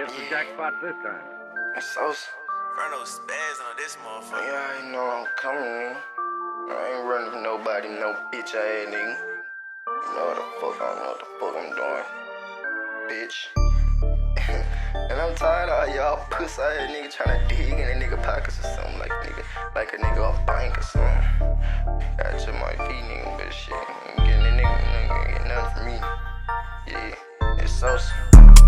hit the jackpot this time. Sosa. Fernando spazzing on this motherfucker. Yeah, I know I'm coming. I ain't running from nobody, no bitch ass nigga. You know what the fuck, I don't know what the fuck I'm doing. Bitch. And I'm tired of all y'all pussy ass nigga tryna dig in a nigga pockets or something like a nigga off bank or something. Got your my feet nigga, but shit. I'm getting the nigga get nothing from me. Yeah, it's Sosa.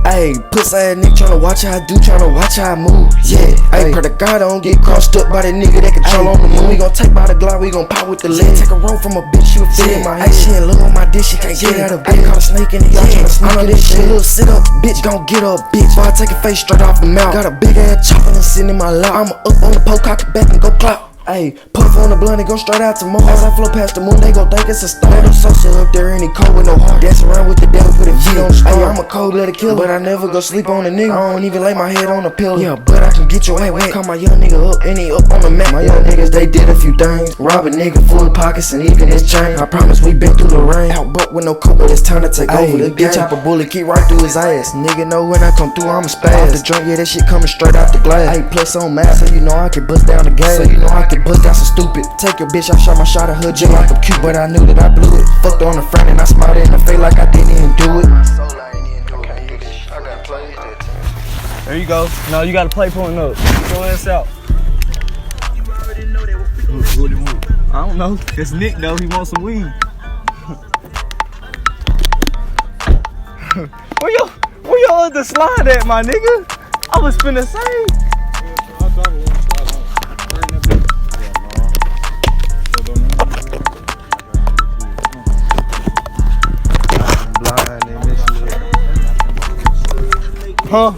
Ayy, pussy ass nigga tryna watch how I do, tryna watch how I move. Yeah, ayy, pray to God I don't get crossed up by that nigga that control on the moon. We gon' take by the Glock, we gon' pop with the lid. Take a roll from a bitch, you a fit in my head. She ain't look on my dick, she can't get out of bed. Caught a snake in the yard, tryna sneak it. Shit, little sit up, bitch, gon' get up, bitch. Before I take a face straight off the mouth. Got a big ass chopper and sitting in my lap. I'ma up on the pole, cock it back and go clout. Ayy, puff on the blunt and go straight out to Mars. As I flow past the moon, they gon' think it's a star. Little Sosa up there and he cold with no heart. Dance around with the devil, put a G on the star. Ayy, I'm a cold-blooded killer, but I never go sleep on a nigga. I don't even lay my head on a pillow. Yeah, but I can get your head wet. Call my young nigga up and he up on the map. My young niggas, they did a few things. Rob a nigga full of pockets and even his chain. I promise we been through the rain. Out broke with no coat, but it's time to take over the game. Chop a bullet, keep right through his ass. Nigga know when I come through, I'm a spaz. Off the drink, yeah, that shit coming straight out the glass. Ayy, plus on mask, so you know I can bust down the gas. So you know I can bust down some stupid. Take your bitch, I shot my shot at her just like I'm cute, but I knew that I blew it. Fucked her on the front and I smiled in the face like I didn't even do it. There you go. No, you gotta play pulling up. Go ass out. I don't know. It's Nick though. He wants some weed. Where your other slide at, my nigga? I was finna say. Huh?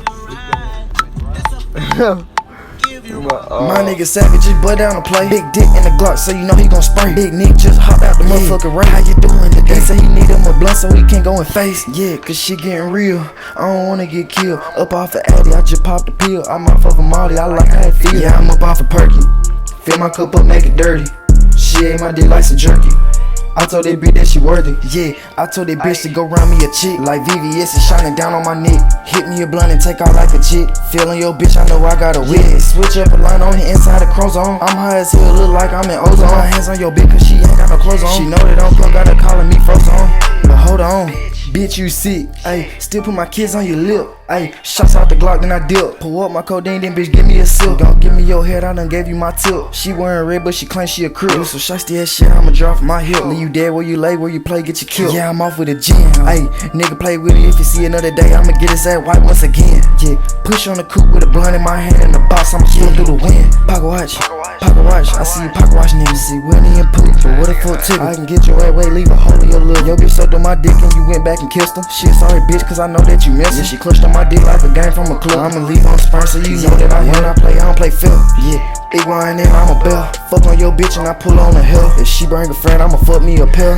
My nigga savage just butt down the play. Big dick in the Glock, so you know he gon' spray. Big Nick just hopped out the motherfucking race. How you doing today? Say he need him a blunt so he can't go in face. Yeah, cause shit getting real. I don't wanna get killed. Up off of Addy, I just popped the pill. I'm off of a Molly, I like how it feel. Yeah, I'm up off of Perky. Fill my cup up, make it dirty. She ate my dick like some jerky. I told that bitch that she worthy. Yeah, I told that bitch to go round me a chick. Like VVS is shining down on my neck. Hit me a blunt and take out like a chick. Feeling your bitch, I know I got a wit. Yeah, switch up a line on the inside of chromosome. I'm high as hell, look like I'm in ozone. My hands on your bitch cause she ain't got no clothes on. She know that I'm plug, got her calling me frozen. But hold on, bitch, you sick. Ayy, still put my kids on your lip. Ayy, shots out the Glock, then I dip. Pull up my codeine, then bitch, give me a sip. Gon' give me your head, I done gave you my tip. She wearing red, but she claims she a crip. You so shiesty ass shit, I'ma drop from my hip. Leave you dead where you lay, where you play, get you killed. Yeah, I'm off with a gin. Ayy, nigga play with it if you see another day, I'ma get his ass white once again. Yeah, push on the coupe with a blunt in my hand and the box, I'ma swim through the wind. Pocket watch, I see you pocket watch niggas. See Winnie and Poop, but what the fuck tickle? I can get your ass way, leave a hole in your lip. Yo bitch sucked on my dick and you went back and kissed her. Shit, sorry bitch, cause I know that you missed her. She clutched on my dick like a game from a club. I'ma leave on sperm so you know that when I play, I don't play fair. Yeah, big YNN, I'm a bell. Fuck on your bitch and I pull on the hill. If she bring a friend, I'ma fuck me a pill.